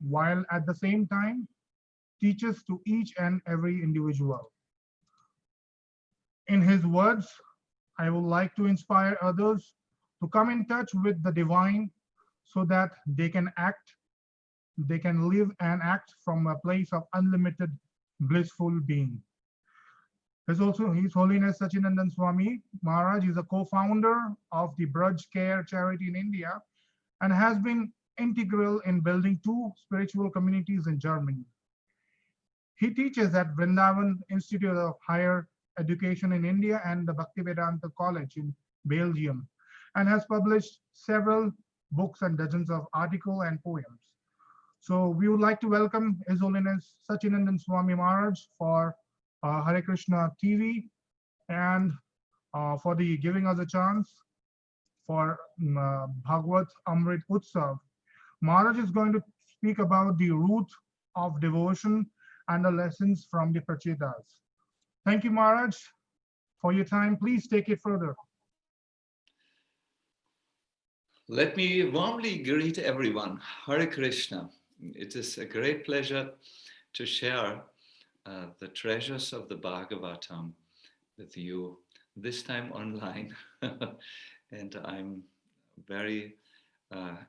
while at the same time teaches to each and every individual. In his words, I would like to inspire others to come in touch with the divine so that they can live and act from a place of unlimited blissful being. There's also His Holiness Sachinandan Swami Maharaj is a co-founder of the Braj Care charity in India and has been integral in building two spiritual communities in Germany. He teaches at Vrindavan Institute of Higher Education in India and the Bhaktivedanta College in Belgium, and has published several books and dozens of articles and poems. So we would like to welcome His Holiness Sachinandan Swami Maharaj for Hare Krishna TV and for the giving us a chance for Bhagavatam Amrita Utsava. Maharaj is going to speak about the root of devotion and the lessons from the Prachetas. Thank you, Maharaj, for your time. Please take it further. Let me warmly greet everyone. Hare Krishna. It is a great pleasure to share the treasures of the Bhagavatam with you, this time online. And I'm very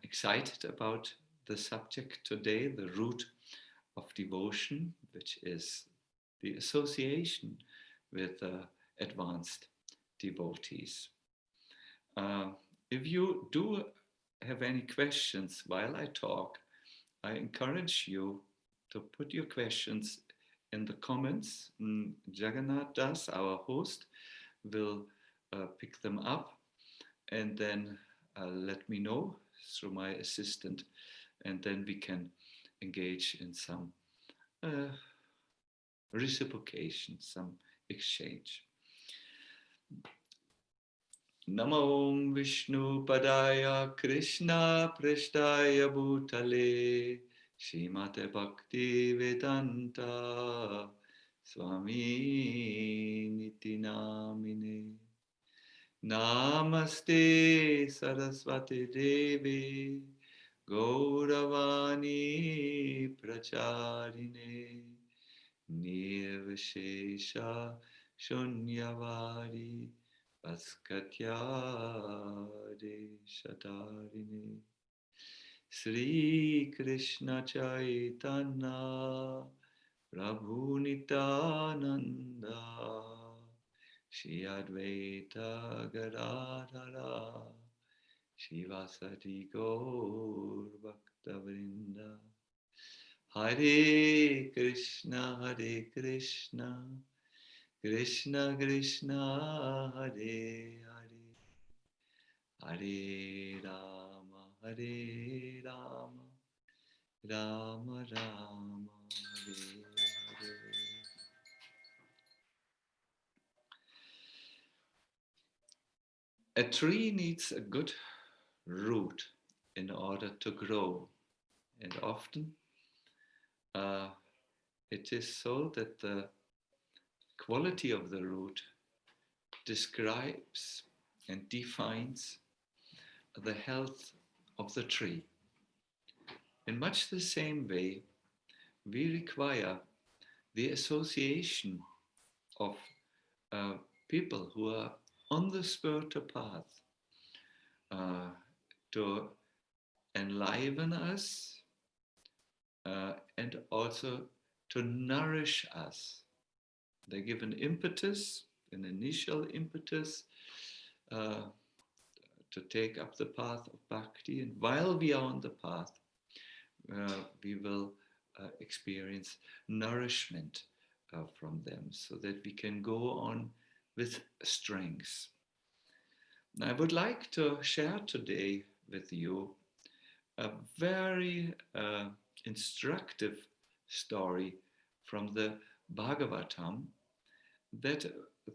excited about the subject today, the root of devotion, which is the association with advanced devotees. If you do have any questions while I talk, I encourage you to put your questions in the comments. Jagannath Das, our host, will pick them up and then let me know through my assistant, and then we can engage in some reciprocation, some exchange. Namo Vishnu Padaya Krishna Prashtaya Bhutale Srimate Bhakti Vedanta Swami Niti Namine Namaste Saraswati Devi Gauravani Pracharine Nirvishesha Shunyavadi Vaskatyade Shatarine Sri Krishna Chaitanya Prabhu Nityananda Shri Advaita Gadadhara Shivasati Gaur Bhaktavrinda Hare Krishna Krishna Krishna Hare Hare Hare Rama Rama Rama Hare Hare. A tree needs a good root in order to grow, and often it is so that the quality of the root describes and defines the health of the tree. In much the same way, we require the association of people who are on the spiritual path to enliven us and also to nourish us. They give an impetus, an initial impetus to take up the path of bhakti. And while we are on the path, we will experience nourishment from them so that we can go on with strength. I would like to share today with you a very instructive story from the Bhagavatam that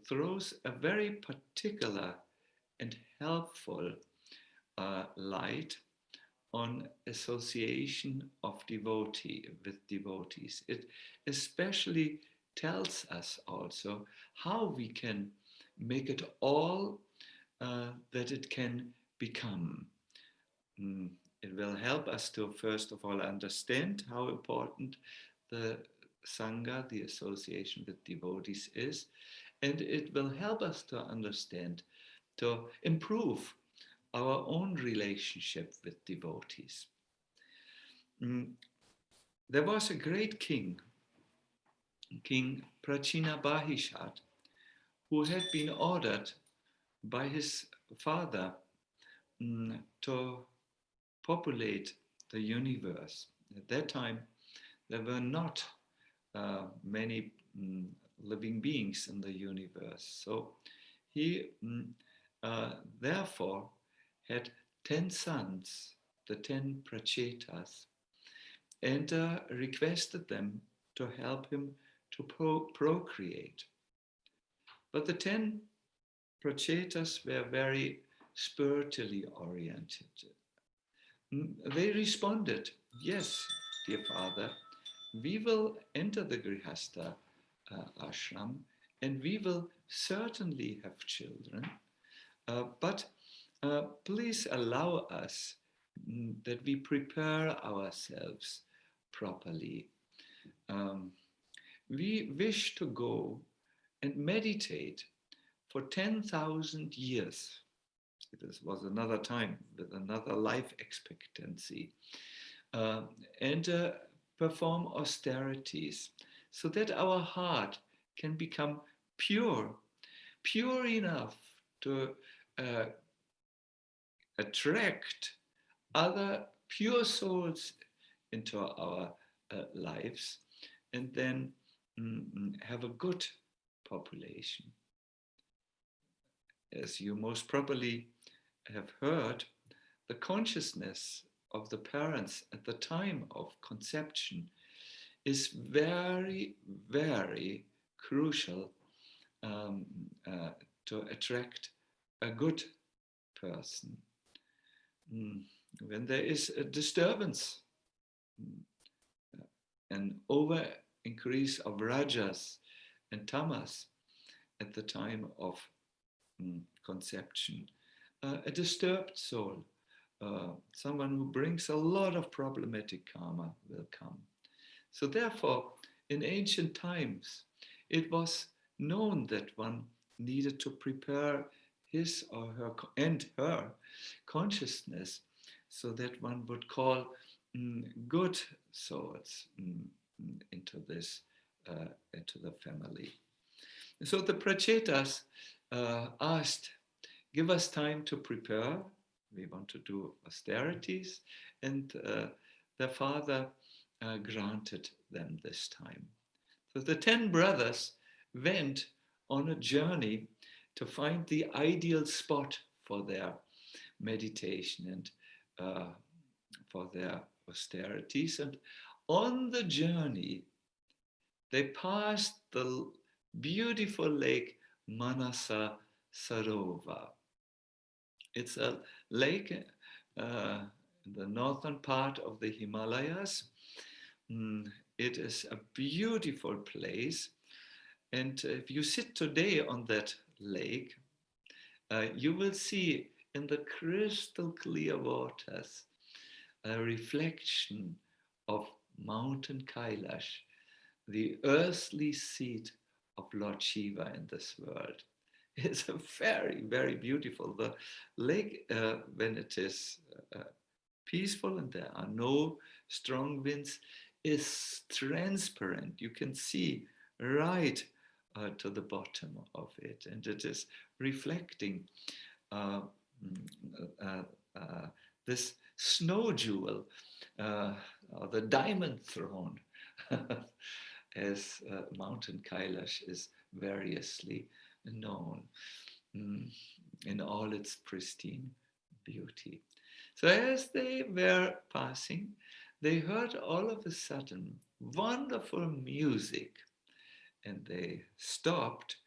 throws a very particular and helpful light on association of with devotees. It especially tells us also how we can make it all that it can become. It will help us to, first of all, understand how important the Sangha, the association with devotees, is. And it will help us to understand, to improve our own relationship with devotees. There was a great king, King Prachinabahishat, who had been ordered by his father to populate the universe. At that time, there were not many living beings in the universe. So he therefore had 10 sons, the 10 Prachetas, and requested them to help him to procreate. But the 10 Prachetas were very spiritually oriented. They responded, yes, dear father, we will enter the Grihastha ashram and we will certainly have children, but please allow us that we prepare ourselves properly. We wish to go and meditate for 10,000 years. This was another time with another life expectancy, and perform austerities so that our heart can become pure enough to attract other pure souls into our lives, and then have a good population. As you most probably have heard, the consciousness of the parents at the time of conception is very, very crucial to attract a good person. When there is a disturbance, an over increase of rajas and tamas at the time of conception, a disturbed soul, someone who brings a lot of problematic karma will come. So therefore, in ancient times, it was known that one needed to prepare his or her and her consciousness so that one would call good souls into this, into the family. So the Prachetas asked, give us time to prepare. We want to do austerities. And their father granted them this time. So the 10 brothers went on a journey to find the ideal spot for their meditation and for their austerities. And on the journey, they passed the beautiful lake Manasa Sarovar. It's a lake in the northern part of the Himalayas. It is a beautiful place. And if you sit today on that lake, you will see in the crystal clear waters a reflection of mountain Kailash, the earthly seat of Lord Shiva in this world. It's a very, very beautiful. The lake, when it is peaceful and there are no strong winds, is transparent. You can see right to the bottom of it, and it is reflecting this snow jewel, or the diamond throne, as Mountain Kailash is variously known in all its pristine beauty. So as they were passing, they heard all of a sudden wonderful music, and they stopped,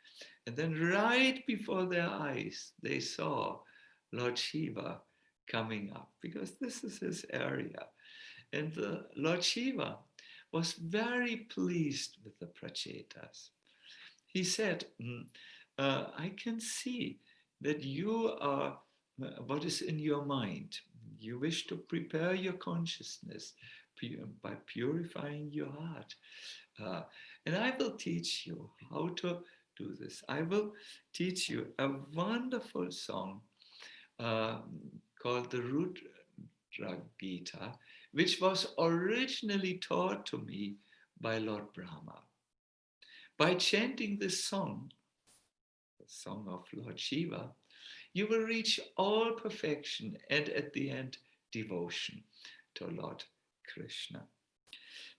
and then right before their eyes they saw Lord Shiva coming up, because this is his area. And the Lord Shiva was very pleased with the Prachetas. He said, I can see that you are, what is in your mind? you wish to prepare your consciousness by purifying your heart. And I will teach you how to do this. I will teach you a wonderful song called the Rudra Gita, which was originally taught to me by Lord Brahma. By chanting this song, the song of Lord Shiva, you will reach all perfection and at the end, devotion to Lord Krishna.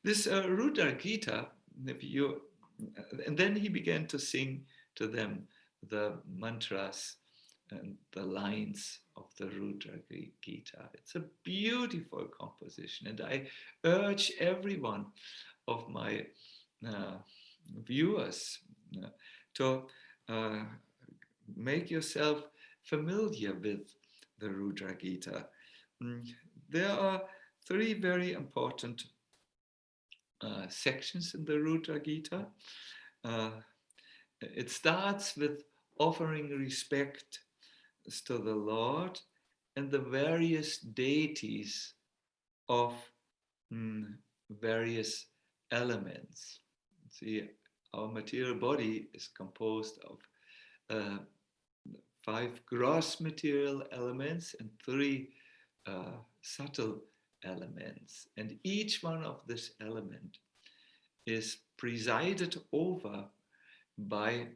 This Rudra Gita, and then he began to sing to them the mantras and the lines of the Rudra Gita. It's a beautiful composition, and I urge every one of my viewers to make yourself familiar with the Rudra Gita. There are three very important sections in the Rudra Gita. It starts with offering respect to the Lord and the various deities of various elements. See, our material body is composed of 5 gross material elements and 3 subtle elements. And each one of this element is presided over by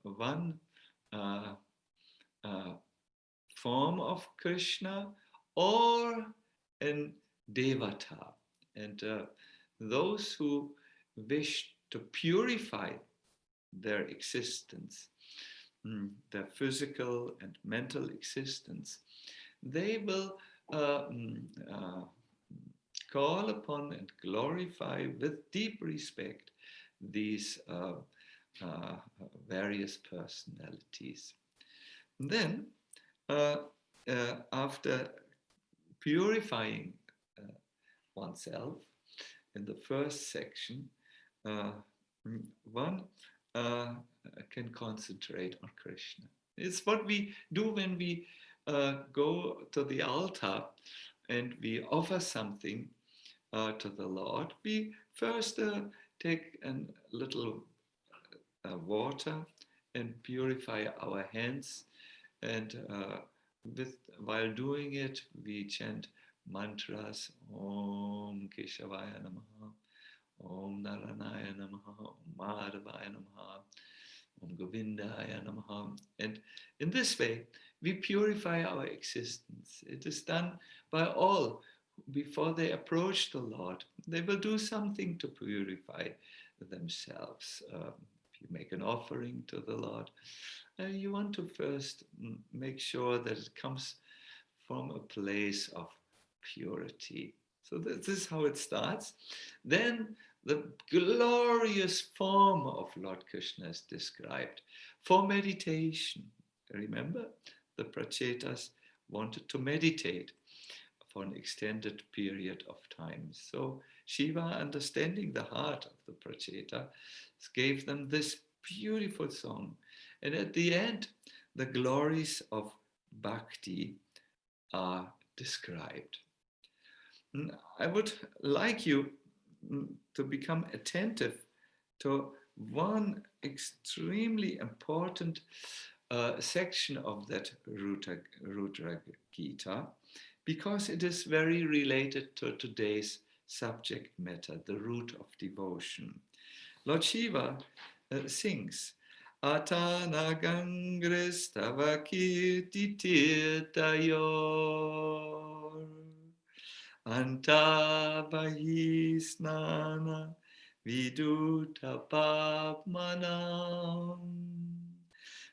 one form of Krishna or an devata. And those who wish to purify their existence, their physical and mental existence, they will call upon and glorify with deep respect these various personalities. And then, after purifying oneself, in the first section, one can concentrate on Krishna. It's what we do when we go to the altar and we offer something to the Lord. We first take a little water and purify our hands, and while doing it, we chant mantras: Om Keshavaya Namaha, Om Naranaya Namaha, Om Madhavaya Namaha, Om Govindaya Namaha. And in this way, we purify our existence. It is done by all. Before they approach the Lord, they will do something to purify themselves. If you make an offering to the Lord, you want to first make sure that it comes from a place of purity. So this is how it starts. Then the glorious form of Lord Krishna is described for meditation. Remember, the Prachetas wanted to meditate for an extended period of time. So Shiva, understanding the heart of the Prachetas, gave them this beautiful song. And at the end, the glories of Bhakti are described. I would like you to become attentive to one extremely important section of that Rudra Gita, because it is very related to today's subject matter, the root of devotion. Lord Shiva sings, Atana Gangris Tava Kirti Tirtayor Anta Vahisnana Viduta Papmanam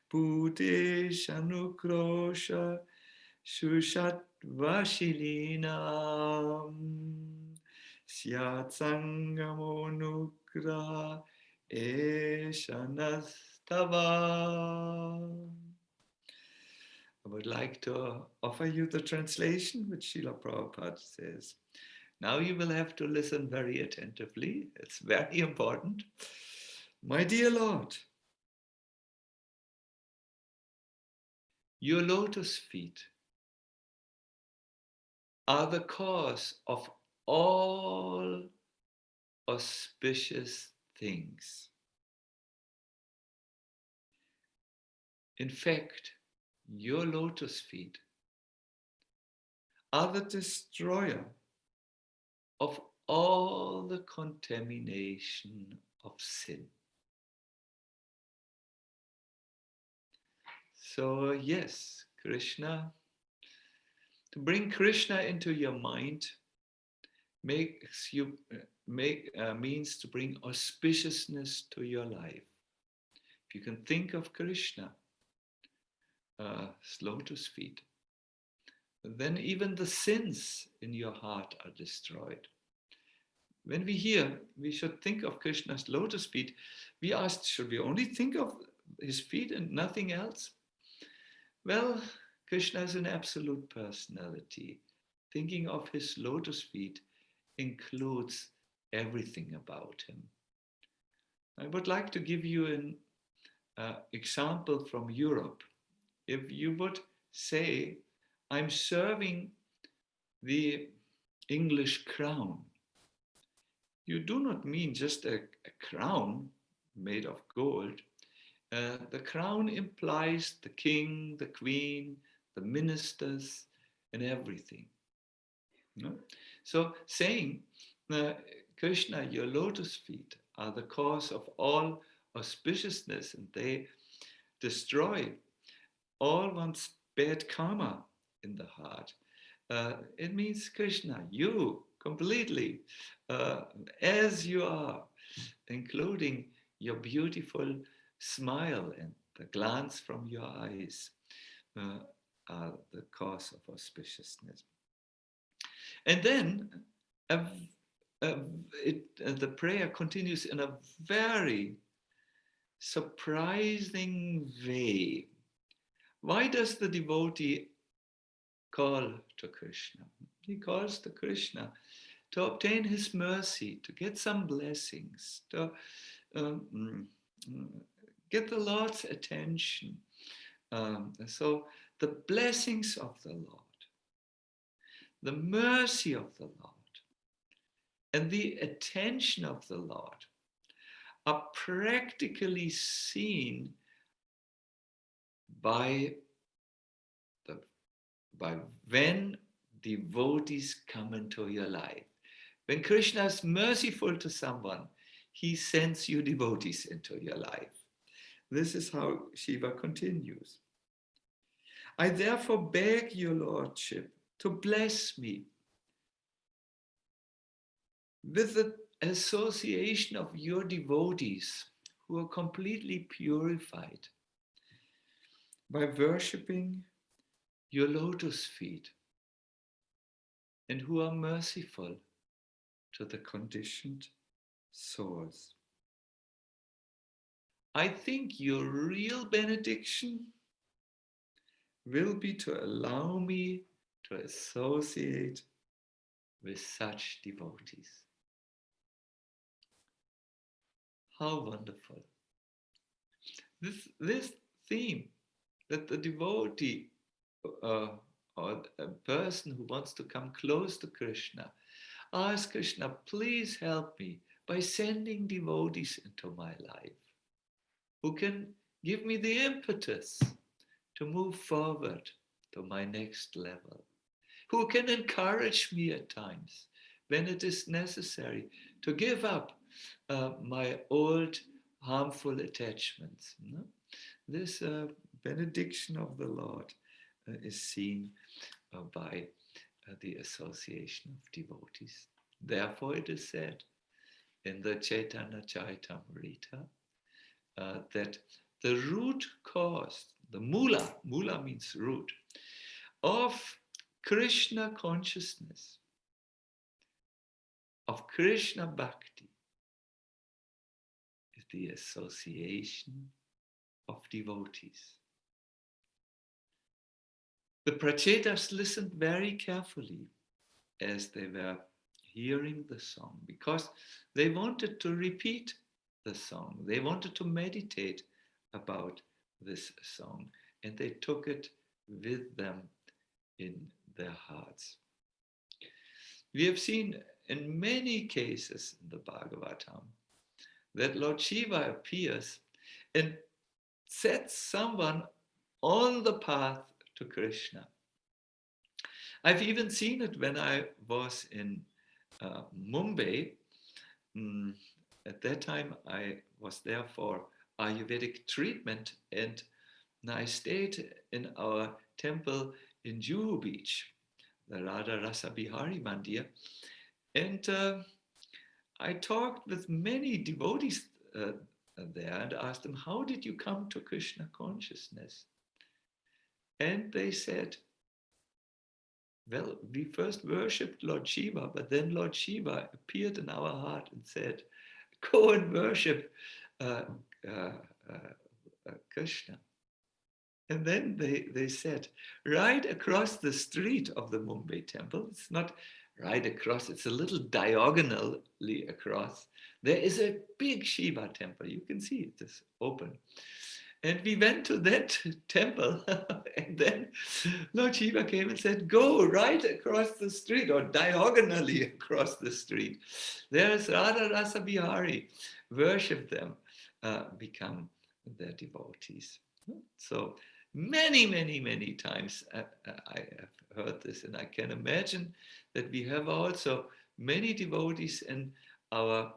Pute Shanukrosha Shushat Vashilinam Syat Sangamonukra Eshanastava. I would like to offer you the translation, which Srila Prabhupada says. Now you will have to listen very attentively. It's very important. My dear Lord, your lotus feet are the cause of all auspicious things. In fact, your lotus feet are the destroyer of all the contamination of sin. So yes, Krishna, to bring Krishna into your mind means to bring auspiciousness to your life. If you can think of Krishna, lotus feet, then even the sins in your heart are destroyed. When we hear we should think of Krishna's lotus feet, we ask, should we only think of his feet and nothing else? Well, Krishna is an absolute personality. Thinking of his lotus feet includes everything about him. I would like to give you an example from Europe. If you would say, I'm serving the English crown, you do not mean just a crown made of gold. The crown implies the king, the queen, the ministers, and everything. No? So saying, Krishna, your lotus feet are the cause of all auspiciousness, and they destroy all one's bad karma in the heart. It means, Krishna, you completely, as you are, including your beautiful smile and the glance from your eyes, are the cause of auspiciousness. And then the prayer continues in a very surprising way. Why does the devotee call to Krishna? He calls to Krishna to obtain his mercy, to get some blessings, to get the Lord's attention. So the blessings of the Lord, the mercy of the Lord, and the attention of the Lord are practically seen by when devotees come into your life. When Krishna is merciful to someone, he sends you devotees into your life. This is how Shiva continues. I therefore beg your Lordship to bless me with the association of your devotees who are completely purified by worshipping your lotus feet and who are merciful to the conditioned souls. I think your real benediction will be to allow me to associate with such devotees. How wonderful. This theme that the devotee or a person who wants to come close to Krishna, ask Krishna, please help me by sending devotees into my life who can give me the impetus to move forward to my next level, who can encourage me at times when it is necessary to give up my old harmful attachments. No? This benediction of the Lord is seen by the association of devotees. Therefore, it is said in the Chaitanya Charitamrita that the root cause, the mula means root, of Krishna consciousness, of Krishna Bhakti, is the association of devotees. The Prachetas listened very carefully as they were hearing the song because they wanted to repeat the song. They wanted to meditate about this song, and they took it with them in their hearts. We have seen in many cases in the Bhagavatam that Lord Shiva appears and sets someone on the path to Krishna. I've even seen it when I was in Mumbai. At that time, I was there for Ayurvedic treatment, and I stayed in our temple in Juhu Beach, the Radha Rasa Bihari Mandir, and I talked with many devotees there and asked them, how did you come to Krishna consciousness? And they said, well, we first worshipped Lord Shiva, but then Lord Shiva appeared in our heart and said, go and worship Krishna. And then they said, right across the street of the Mumbai temple, it's not right across, it's a little diagonally across, there is a big Shiva temple. You can see it is open. And we went to that temple, and then Lord Shiva came and said, go right across the street, or diagonally across the street. There is Radha Rasa Bihari. Worship them, become their devotees. So many times I have heard this, and I can imagine that we have also many devotees in our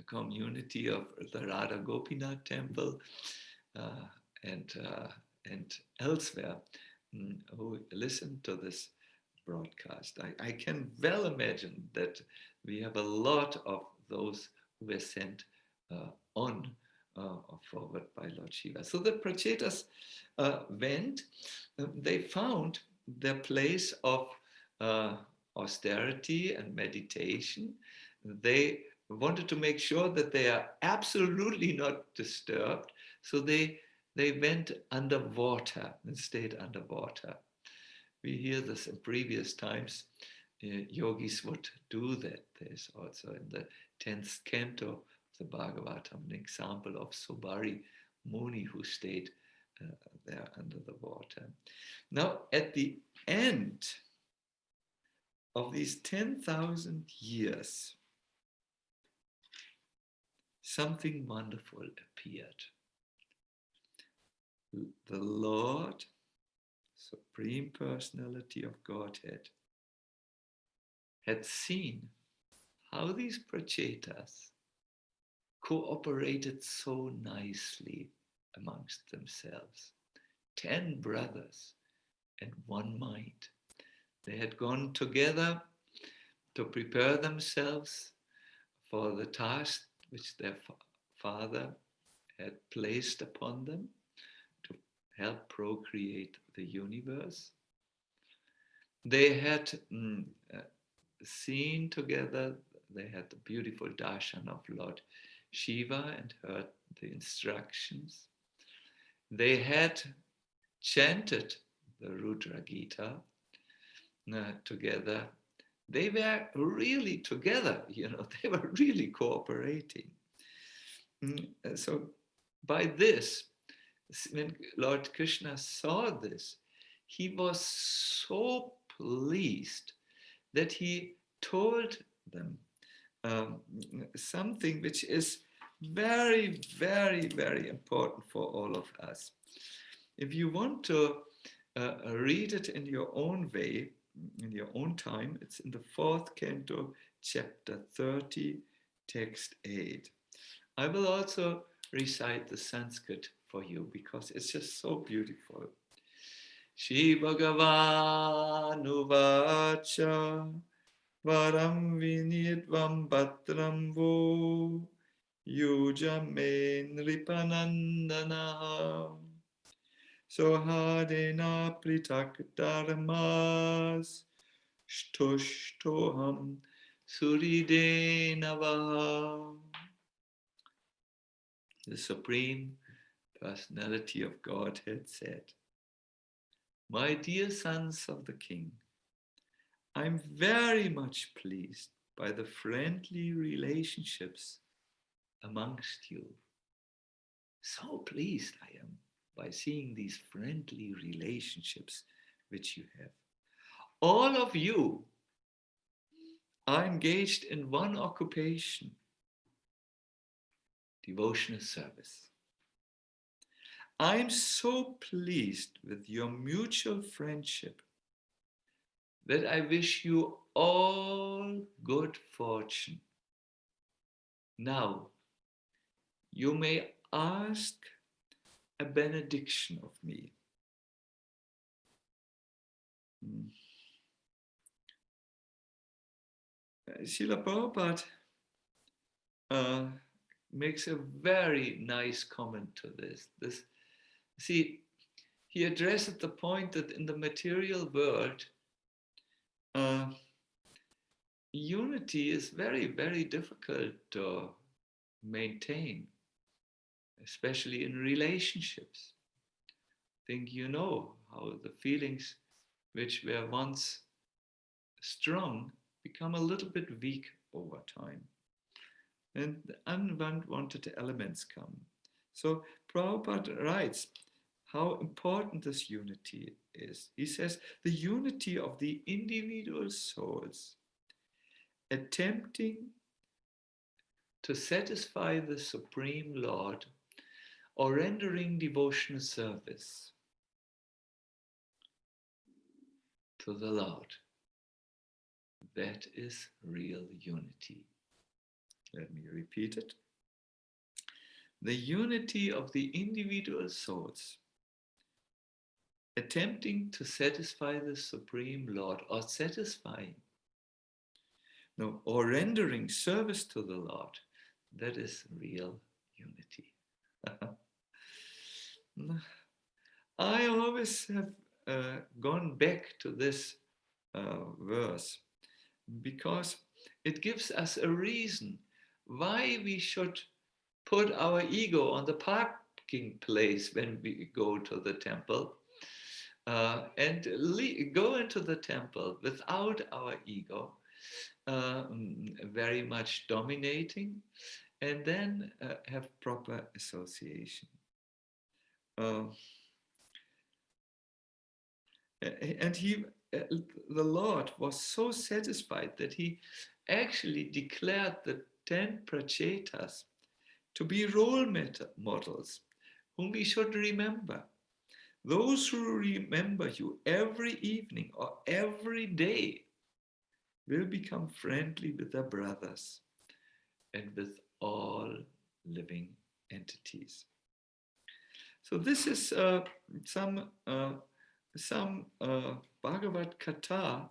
community of the Radha Gopinath temple and elsewhere who listen to this broadcast. I can well imagine that we have a lot of those who were sent on forward by Lord Shiva. So the Prachetas went, they found their place of austerity and meditation. They wanted to make sure that they are absolutely not disturbed. So they went underwater and stayed underwater. We hear this in previous times. Yogis would do that. There's also in the 10th canto of the Bhagavatam an example of Subari Muni who stayed there under the water. Now, at the end of these 10,000 years, something wonderful appeared. The Lord, Supreme Personality of Godhead, had seen how these Prachetas cooperated so nicely amongst themselves. 10 brothers and one mind. They had gone together to prepare themselves for the task which their father had placed upon them to help procreate the universe. They had seen together, they had the beautiful darshan of Lord Shiva and heard the instructions. They had chanted the Rudra Gita together. They were really together, they were really cooperating. So by this, when Lord Krishna saw this, he was so pleased that he told them something which is very, very, very important for all of us. If you want to read it in your own way, in your own time, it's in the 4th canto, chapter 30, text 8. I will also recite the Sanskrit for you because it's just so beautiful. Shri Bhagavan Uvacha Varam Vinidvam Bhatram Vo Yujame Nripanandana Sohadena Pritak Dharmas Shtushtoham Suridenava. The Supreme Personality of Godhead said, my dear sons of the King, I'm very much pleased by the friendly relationships amongst you. So pleased I am by seeing these friendly relationships which you have. all of you are engaged in one occupation, devotional service. I'm so pleased with your mutual friendship that I wish you all good fortune. Now, you may ask a benediction of me. Srila Prabhupada makes a very nice comment to this. See, he addresses the point that in the material world, unity is very, very difficult to maintain, especially in relationships. I think you know how the feelings which were once strong become a little bit weak over time. And the unwanted elements come. So Prabhupada writes how important this unity is. He says, the unity of the individual souls attempting to satisfy the Supreme Lord or rendering devotional service to the Lord. That is real unity. Let me repeat it. The unity of the individual souls attempting to satisfy the Supreme Lord or satisfying, no, or rendering service to the Lord, that is real unity. I always have gone back to this verse because it gives us a reason why we should put our ego on the parking place when we go to the temple and go into the temple without our ego very much dominating, and then have proper association. And the Lord was so satisfied that he actually declared the 10 Prachetas to be role models whom we should remember. Those who remember you every evening or every day will become friendly with their brothers and with all living entities. So this is some Bhagavad Katha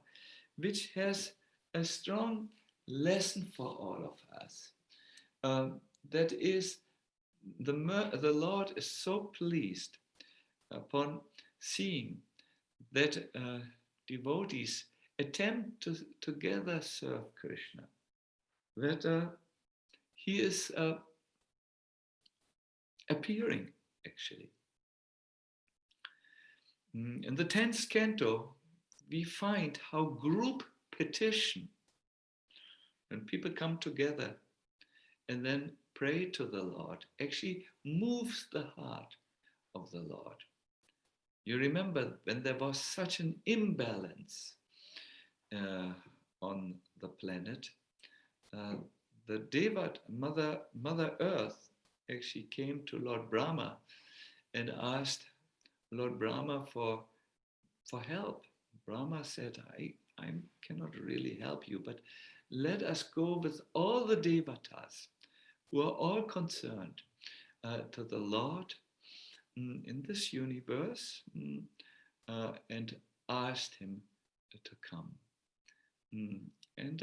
which has a strong lesson for all of us. That is, the Lord is so pleased upon seeing that devotees attempt to together serve Krishna, that he is appearing actually. In the 10th canto, we find how group petition, when people come together and then pray to the Lord, actually moves the heart of the Lord. You remember when there was such an imbalance on the planet, the Devat, Mother Earth, actually came to Lord Brahma and asked Lord Brahma for help. Brahma said, I cannot really help you, but let us go with all the Devatas who are all concerned to the Lord in this universe and asked him to come. And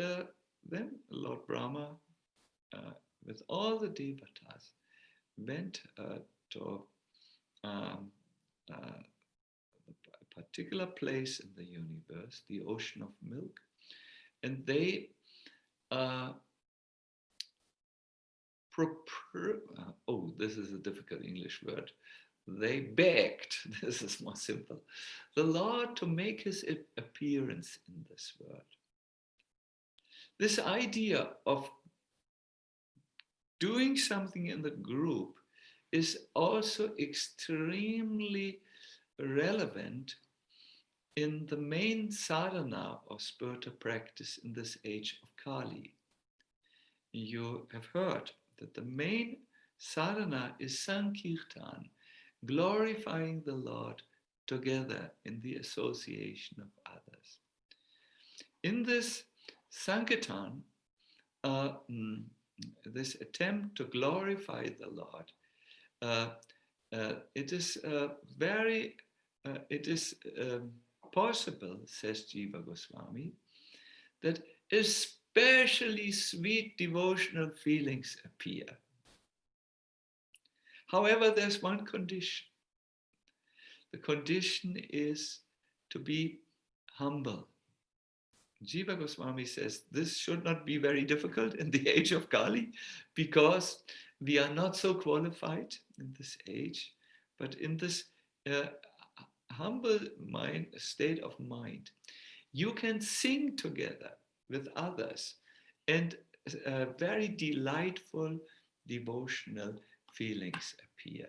then Lord Brahma, with all the Devatas, went to a particular place in the universe, the ocean of milk, and they this is a difficult English word. They begged, this is more simple, the Lord to make his appearance in this world. This idea of doing something in the group is also extremely relevant in the main sadhana or spiritual practice in this age of Kali. You have heard that the main sadhana is Sankirtan, glorifying the Lord together in the association of others. In this Sankirtan, this attempt to glorify the Lord, it is possible, says Jiva Goswami, that especially sweet devotional feelings appear. However, there's one condition. The condition is to be humble. Jiva Goswami says this should not be very difficult in the age of Kali, because we are not so qualified in this age, but in this humble state of mind, you can sing together with others, and very delightful devotional feelings appear.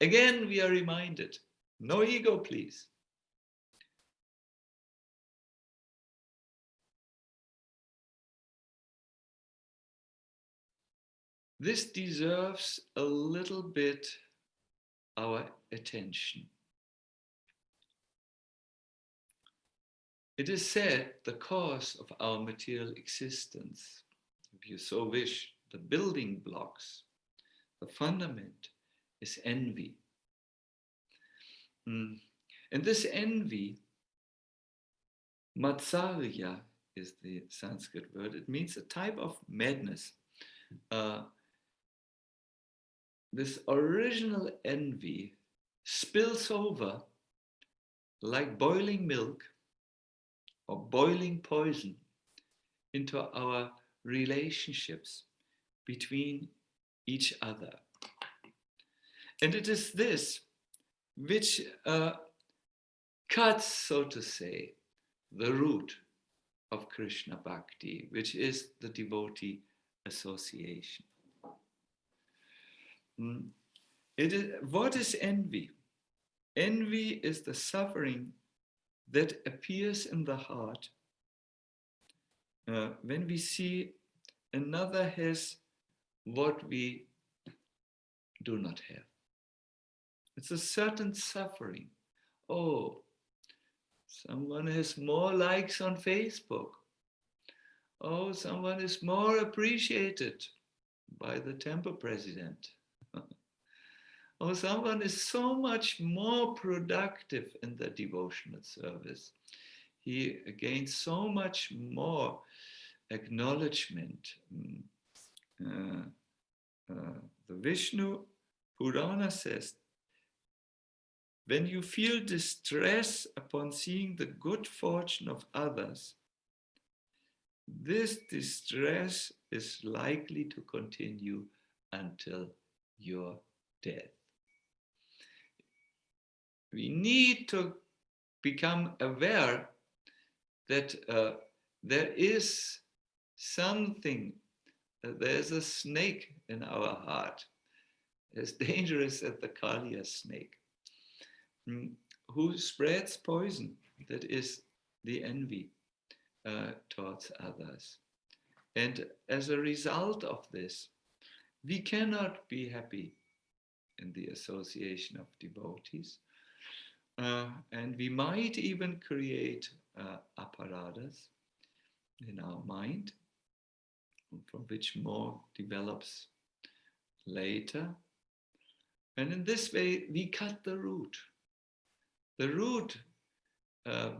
Again, we are reminded, no ego, please. This deserves a little bit our attention. It is said the cause of our material existence, if you so wish, the building blocks, the fundament, is envy. And this envy, matsarya is the Sanskrit word, it means a type of madness. This original envy spills over like boiling milk or boiling poison into our relationships between each other. And it is this which cuts, so to say, the root of Krishna Bhakti, which is the devotee association. What is envy? Envy is the suffering that appears in the heart when we see another has what we do not have. It's a certain suffering. Oh, someone has more likes on Facebook. Oh, someone is more appreciated by the temple president. Oh, someone is so much more productive in the devotional service. He gains so much more acknowledgement. The Vishnu Purana says, when you feel distress upon seeing the good fortune of others, this distress is likely to continue until your death. We need to become aware that there is something, there's a snake in our heart, as dangerous as the Kaliya snake, who spreads poison, that is the envy towards others. And as a result of this, we cannot be happy in the association of devotees. And we might even create aparadas in our mind, from which more develops later. And in this way, we cut the root. The root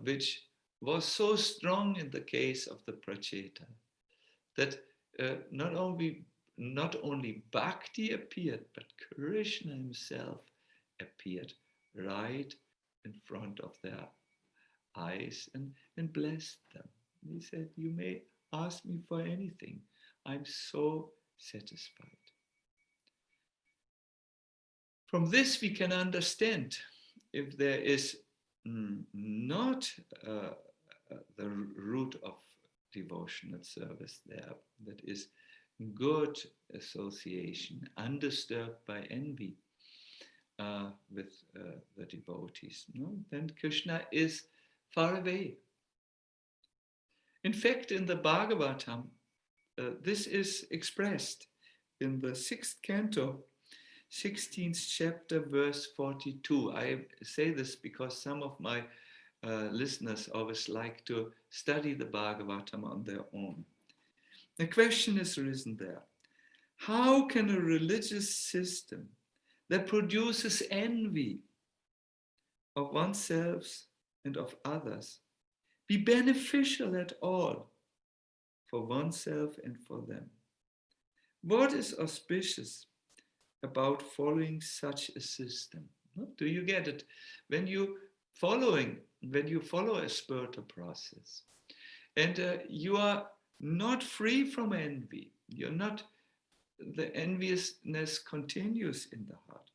which was so strong in the case of the Prachetas, that not only Bhakti appeared, but Krishna himself appeared right in front of their eyes and blessed them. He said, you may ask me for anything. I'm so satisfied. From this we can understand if there is not the root of devotional service there, that is good association, undisturbed by envy with the devotees. No? Then Krishna is far away. In fact, in the Bhagavatam, this is expressed in the 6th canto, 16th chapter, verse 42. I say this because some of my listeners always like to study the Bhagavatam on their own. The question is risen there. How can a religious system that produces envy of oneself and of others be beneficial at all for oneself and for them? What is auspicious about following such a system? Do you get it? When you follow a spiritual process, and you are not free from envy, the enviousness continues in the heart.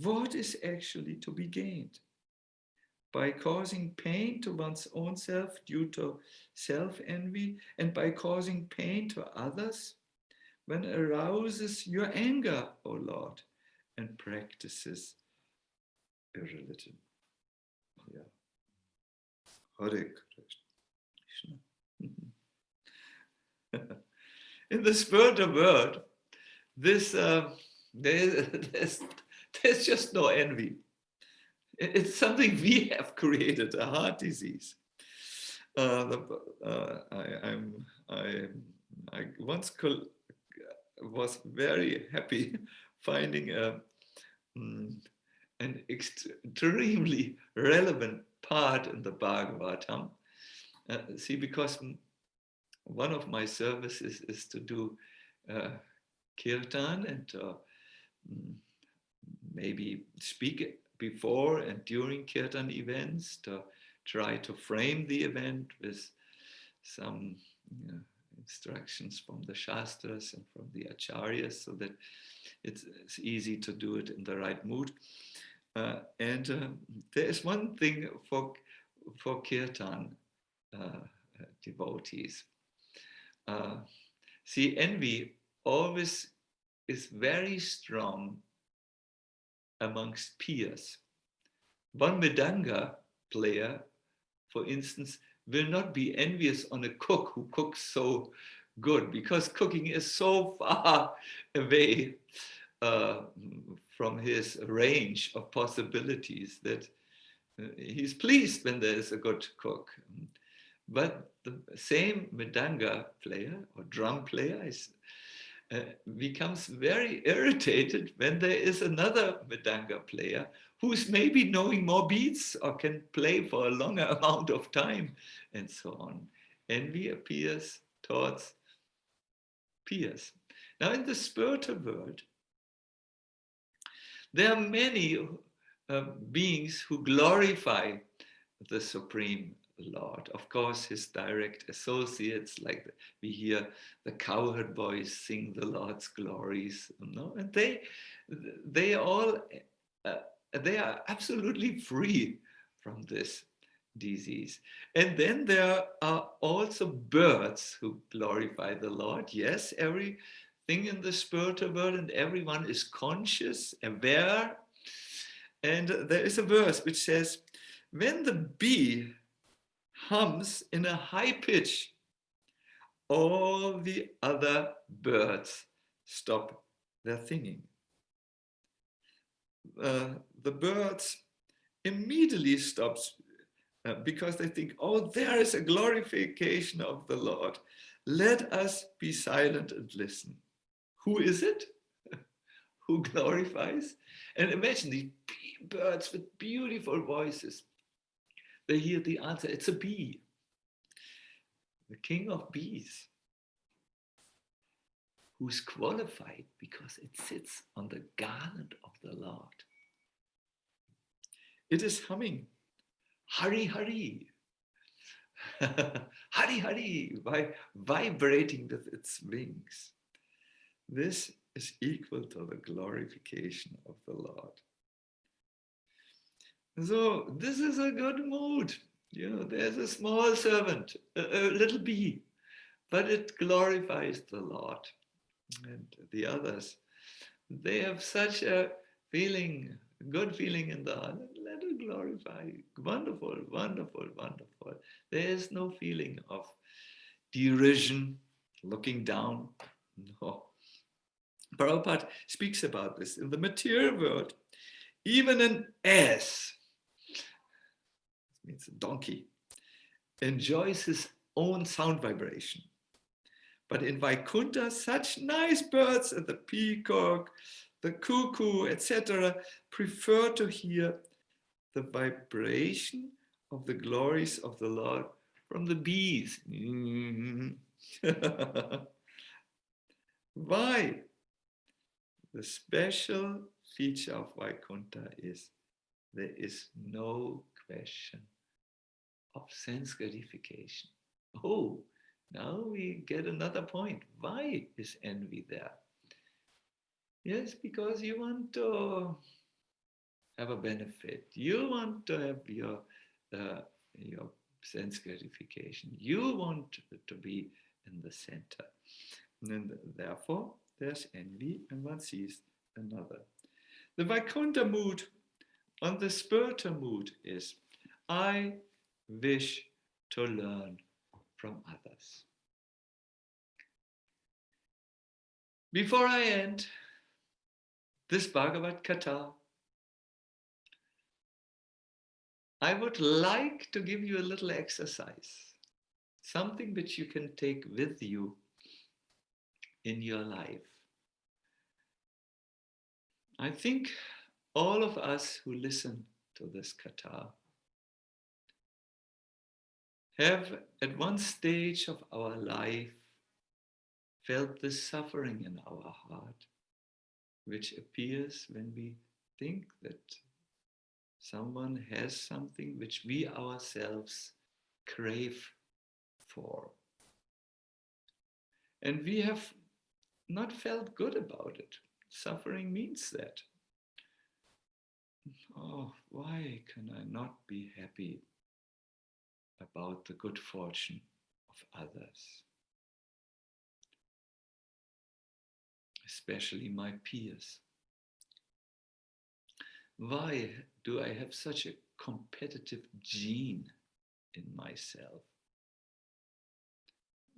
What is actually to be gained? By causing pain to one's own self due to self-envy, and by causing pain to others when arouses your anger, O Lord, and practices irreligion. Yeah. Hare Krishna. In the spiritual world, there's just no envy. It's something we have created, a heart disease. I once was very happy finding an extremely relevant part in the Bhagavatam. See, because one of my services is to do kirtan and maybe speak before and during kirtan events, to try to frame the event with some instructions from the Shastras and from the Acharyas, so that it's easy to do it in the right mood. And there is one thing for kirtan devotees. See, envy always is very strong amongst peers. One Mridanga player, for instance, will not be envious on a cook who cooks so good, because cooking is so far away from his range of possibilities that he's pleased when there is a good cook. But the same Mridanga player or drum player becomes very irritated when there is another Mridanga player who's maybe knowing more beats or can play for a longer amount of time, and so on. Envy appears towards peers. Now, in the spiritual world, there are many beings who glorify the Supreme Lord. Of course, his direct associates, like we hear the cowherd boys sing the Lord's glories, and they are absolutely free from this disease. And then there are also birds who glorify the Lord. Yes, everything in the spiritual world, and everyone is conscious, aware. And there is a verse which says, when the bee hums in a high pitch, all the other birds stop their singing. The birds immediately stop because they think, oh, there is a glorification of the Lord. Let us be silent and listen. Who is it who glorifies? And imagine these birds with beautiful voices. They hear the answer. It's a bee, the king of bees, who's qualified because it sits on the garland of the Lord. It is humming, Hari Hari, Hari Hari, by vibrating with its wings. This is equal to the glorification of the Lord. So this is a good mood. There's a small servant, a little bee, but it glorifies the Lord. And the others, they have such a feeling good feeling in the heart, let it glorify. Wonderful, wonderful, wonderful. There is no feeling of derision, looking down. No. Prabhupada speaks about this. In the material world, even an ass, means a donkey, enjoys his own sound vibration. But in Vaikuntha, such nice birds as the peacock, the cuckoo, etc., prefer to hear the vibration of the glories of the Lord from the bees. Why? The special feature of Vaikuntha is there is no question of sense gratification. Oh, now we get another point. Why is envy there? Yes, because you want to have a benefit. You want to have your sense gratification. You want to be in the center. And therefore, there's envy, and one sees another. The Vaikuntha mood and the spiritual mood is, I wish to learn from others. Before I end this Bhagavad Katha, I would like to give you a little exercise, something which you can take with you in your life. I think all of us who listen to this Katha have at one stage of our life felt the suffering in our heart, which appears when we think that someone has something which we ourselves crave for. And we have not felt good about it. Suffering means that. Oh, why can I not be happy about the good fortune of others? Especially my peers. Why do I have such a competitive gene in myself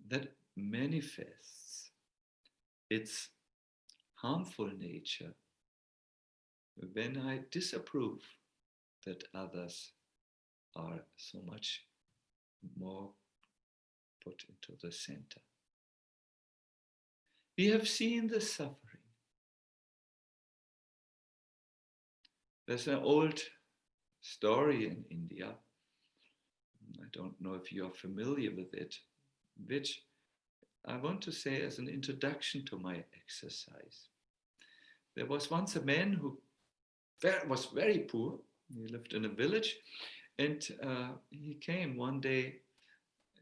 that manifests its harmful nature when I disapprove that others are so much more put into the center? We have seen the suffering. There's an old story in India, I don't know if you're familiar with it, which I want to say as an introduction to my exercise. There was once a man who was very poor. He lived in a village, and he came one day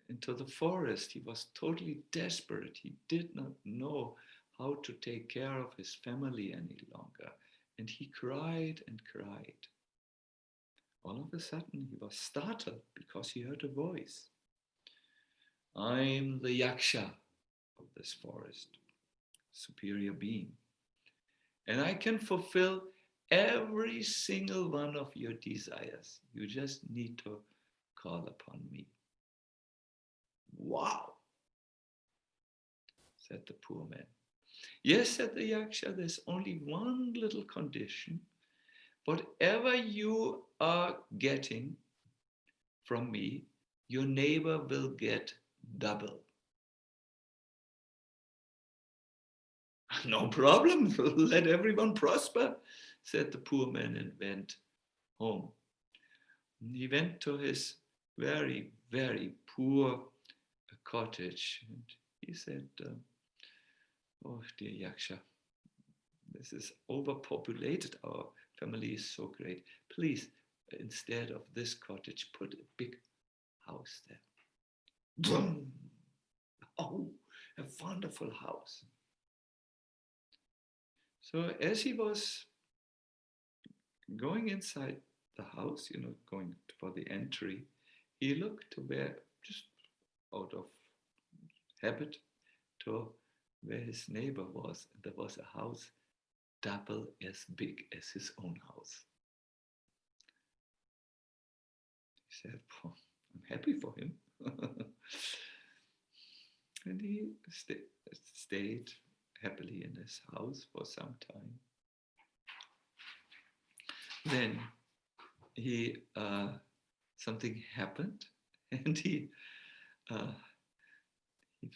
into the forest. He was totally desperate. He did not know how to take care of his family any longer. And he cried and cried. All of a sudden, he was startled because he heard a voice. I'm the yaksha of this forest, superior being. And I can fulfill every single one of your desires. You just need to call upon me. Wow, said the poor man. Yes, said the yaksha, there's only one little condition. Whatever you are getting from me, your neighbor will get double. No problem, let everyone prosper, said the poor man, and went home. He went to his very, very poor cottage, and he said, oh dear yaksha, this is overpopulated, our family is so great. Please, instead of this cottage, put a big house there. Boom! Oh, a wonderful house. So as he was going inside the house, going for the entry, he looked to where, just out of habit, to where his neighbor was. There was a house double as big as his own house. He said, oh, I'm happy for him. And he stayed happily in his house for some time. Then something happened, and he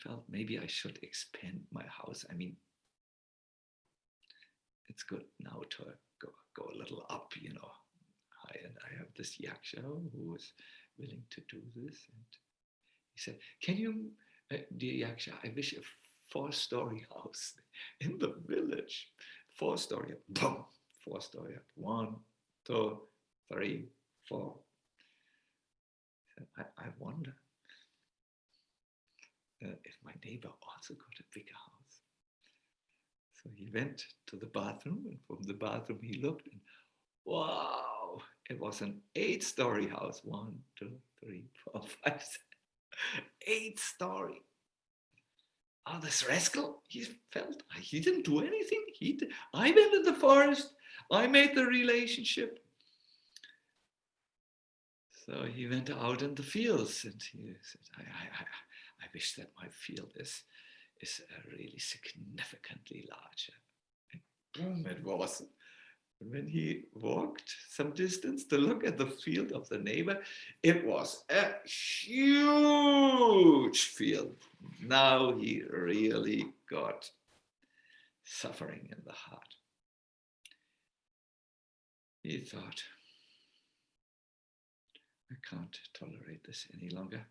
felt maybe I should expand my house. I mean, it's good now to go a little up, and I have this yaksha who is willing to do this. And he said, can you, dear yaksha, I wish a 4-story house in the village. 4-story, boom, 4-story, 1, 2, 3, 4. I wonder if my neighbor also got a bigger house. So he went to the bathroom, and from the bathroom he looked, and wow, it was an 8-story house. 1, 2, 3, 4, 5, 6, 8-story. Oh, this rascal, he felt he didn't do anything. I went in the forest. I made the relationship. So he went out in the fields, and he said, I wish that my field is really significantly larger. And boom, it was. And when he walked some distance to look at the field of the neighbor, it was a huge field. Now he really got suffering in the heart. He thought, I can't tolerate this any longer.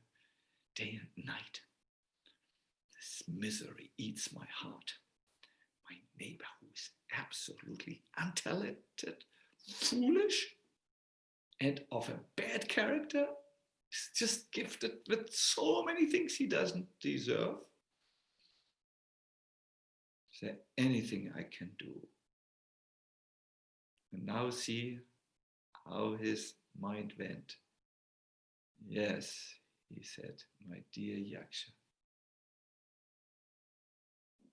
Day and night, this misery eats my heart. My neighbor, who is absolutely untalented, foolish, and of a bad character, is just gifted with so many things he doesn't deserve. Is there anything I can do? And now see how his mind went. Yes, he said, my dear yaksha,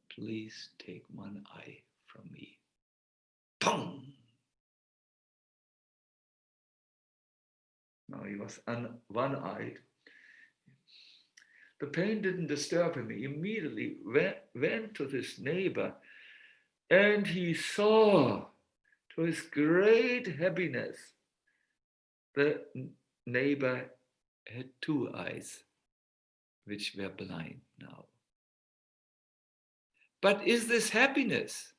please take one eye from me. Boom! Now he was one-eyed. The pain didn't disturb him. He immediately went to this neighbor, and he saw, to his great happiness, the neighbor had 2 eyes, which were blind now. But is this happiness?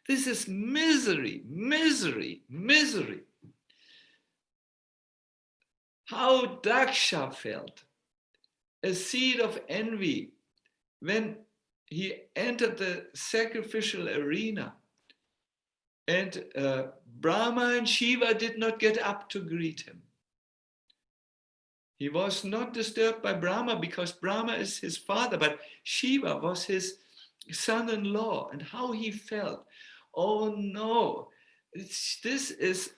This is misery, misery, misery. How Daksha felt, a seed of envy, when he entered the sacrificial arena, and Brahma and Shiva did not get up to greet him. He was not disturbed by Brahma because Brahma is his father, but Shiva was his son-in-law, and how he felt. Oh no, this is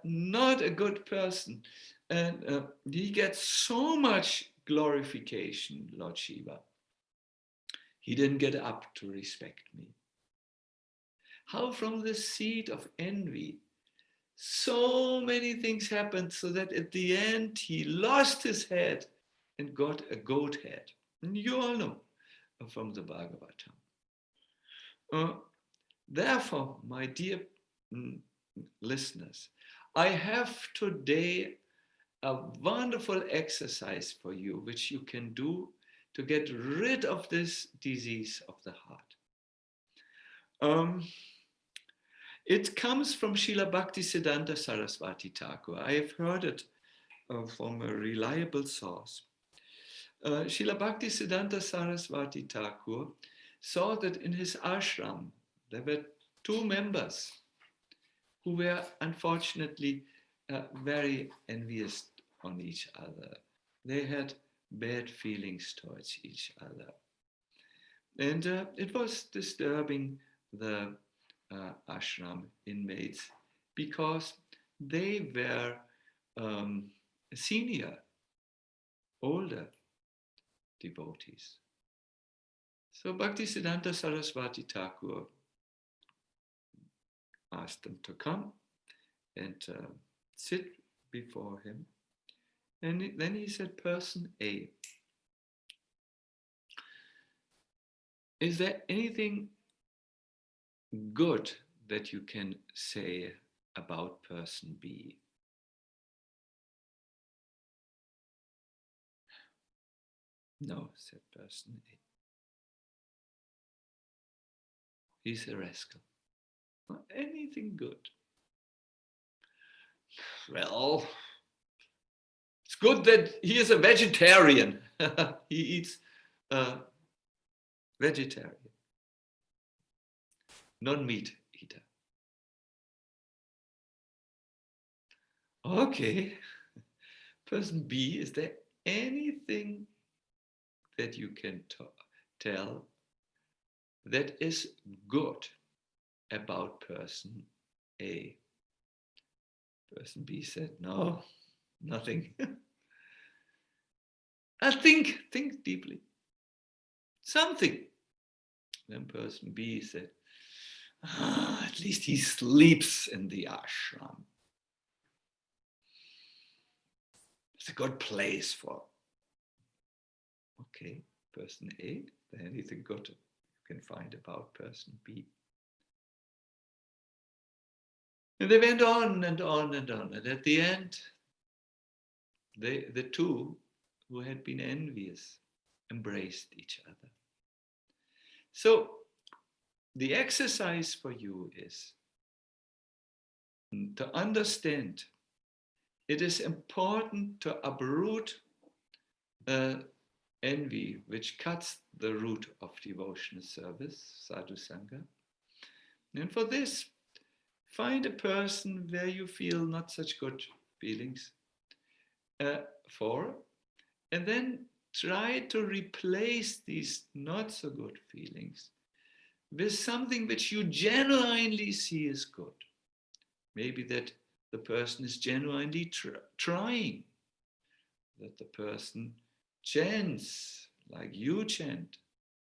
not a good person. And he gets so much glorification, Lord Shiva. He didn't get up to respect me. How from the seed of envy, so many things happened so that at the end he lost his head and got a goat head. And you all know from the Bhagavatam. Therefore, my dear listeners, I have today a wonderful exercise for you, which you can do to get rid of this disease of the heart. It comes from Srila Bhaktisiddhanta Saraswati Thakur. I have heard it from a reliable source. Srila Bhaktisiddhanta Saraswati Thakur saw that in his ashram there were 2 members who were unfortunately very envious on each other. They had bad feelings towards each other. And it was disturbing the ashram inmates because they were senior, older devotees. So Bhaktisiddhanta Saraswati Thakur asked them to come and sit before him. And then he said, person A, is there anything good that you can say about person B? No, said person A. He's a rascal. Not anything good. Well, it's good that he is a vegetarian. He eats vegetarian, non-meat eater. Okay. Person B, is there anything that you can tell that is good about person A? Person B said, no, nothing. I think deeply. Something. Then person B said, at least he sleeps in the ashram. It's a good place for. Okay, person A, then anything good you can find about person B. And they went on and on and on. And at the end, the two who had been envious embraced each other. So the exercise for you is to understand it is important to uproot envy, which cuts the root of devotional service, Sadhu Sanga. And for this, find a person where you feel not such good feelings for, and then try to replace these not so good feelings with something which you genuinely see as good. Maybe that the person is genuinely trying, that the person chants like you chant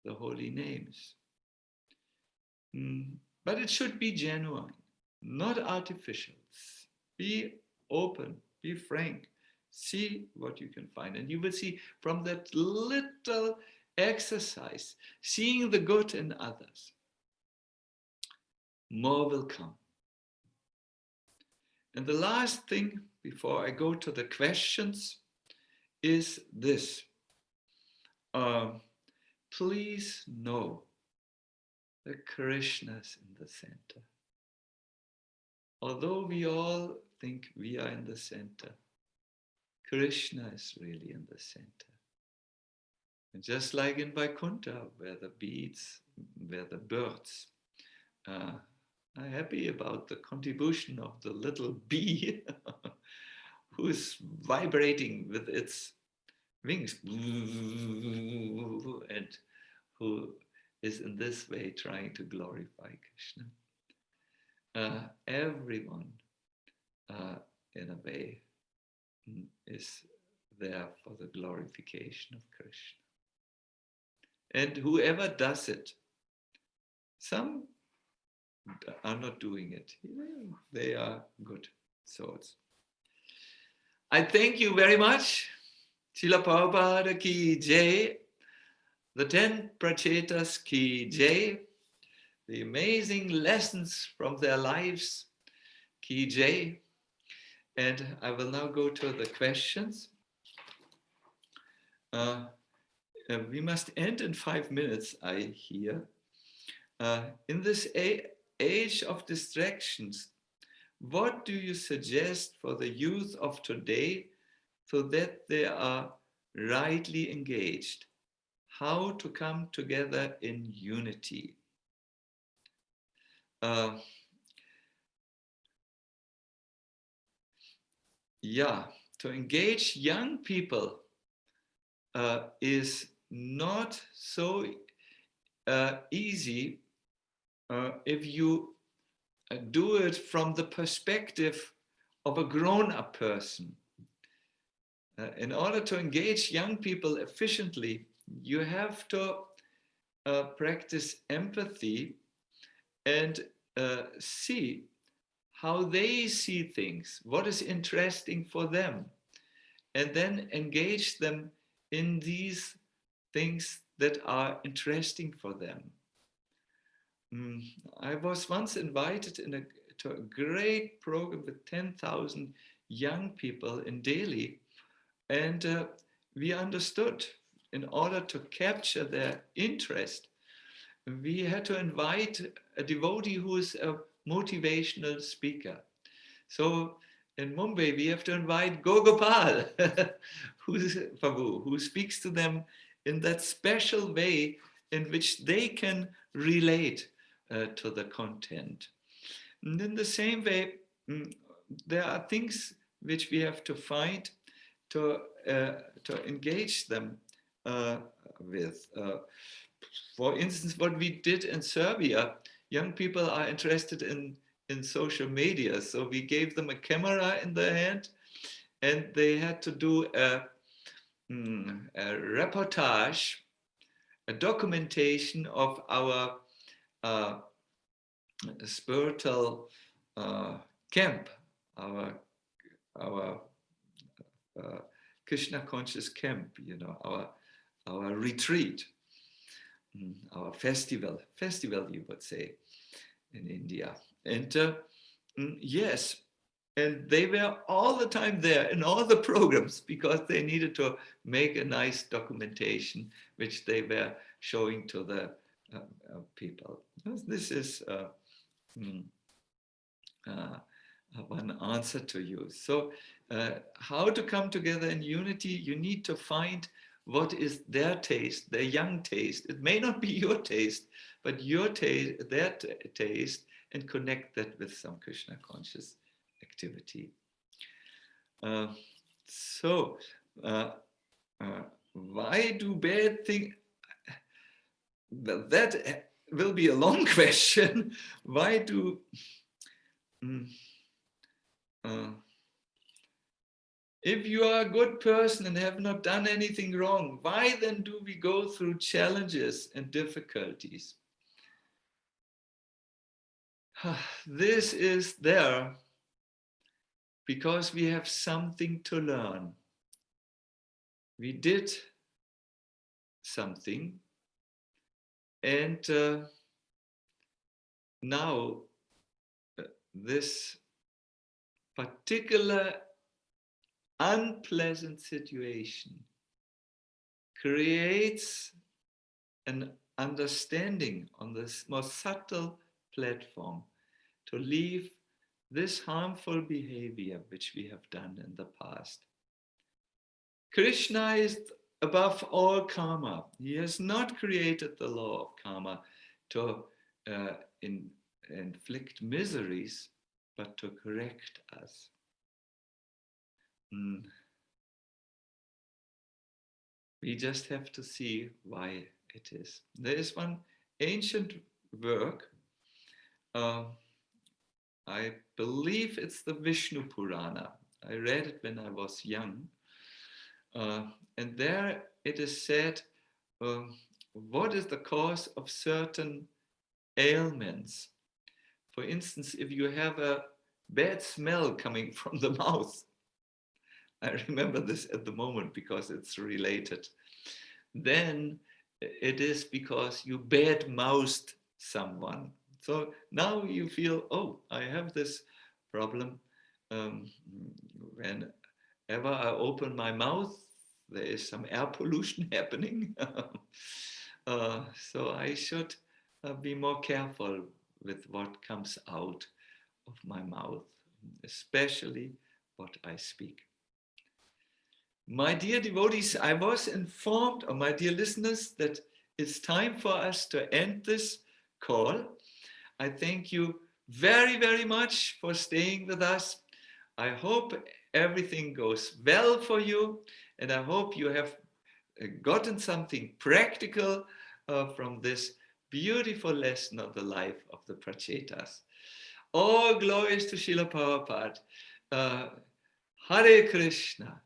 the holy names. But it should be genuine, not artificial. Be open, be frank, see what you can find. And you will see from that little exercise, seeing the good in others, more will come. And the last thing before I go to the questions is this. Please know that Krishna is in the center. Although we all think we are in the center, Krishna is really in the center. And just like in Vaikuntha, where the birds are happy about the contribution of the little bee who is vibrating with its wings and who is in this way trying to glorify Krishna. Everyone, in a way, is there for the glorification of Krishna. And whoever does it, some are not doing it. They are good souls. I thank you very much. Srila Prabhupada ki jai. The 10 Prachetas ki jai. The amazing lessons from their lives ki jai. And I will now go to the questions. We must end in 5 minutes, I hear. In this age of distractions, what do you suggest for the youth of today so that they are rightly engaged? How to come together in unity? To engage young people is not so easy if you do it from the perspective of a grown-up person. In order to engage young people efficiently, you have to practice empathy, and see how they see things, what is interesting for them, and then engage them in these things that are interesting for them. I was once invited to a great program with 10,000 young people in Delhi, and we understood, in order to capture their interest, we had to invite a devotee who is a motivational speaker. So in Mumbai, we have to invite Gopal, who speaks to them in that special way in which they can relate to the content. And in the same way, there are things which we have to find to engage them with. For instance, what we did in Serbia, young people are interested in social media. So we gave them a camera in their hand, and they had to do a reportage, a documentation of our spiritual camp, our Krishna conscious camp, you know, our retreat, our festival you would say in India. And yes, and they were all the time there in all the programs because they needed to make a nice documentation which they were showing to the people. This is one answer to you. So how to come together in unity? You need to find what is their taste, their young taste. It may not be your taste, but your taste, their taste, and connect that with some Krishna conscious activity. So why do bad things? Well, that will be a long question. Why do if you are a good person and have not done anything wrong, why then do we go through challenges and difficulties? This is there because we have something to learn. We did something, and now this particular unpleasant situation creates an understanding on this more subtle platform to leave this harmful behavior which we have done in the past. Krishna is above all karma. He has not created the law of karma to inflict miseries, but to correct us. We just have to see why it is. There is one ancient work, I believe it's the Vishnu Purana. I read it when I was young. And there it is said, what is the cause of certain ailments? For instance, if you have a bad smell coming from the mouth, I remember this at the moment because it's related, then it is because you bad-mouthed someone. So now you feel, oh, I have this problem. Whenever I open my mouth, there is some air pollution happening. So I should be more careful with what comes out of my mouth, especially what I speak. My dear devotees, I was informed, or my dear listeners, that it's time for us to end this call. I thank you very, very much for staying with us. I hope everything goes well for you, and I hope you have gotten something practical from this beautiful lesson of the life of the Prachetas. All glories to Srila Prabhupada. Hare Krishna.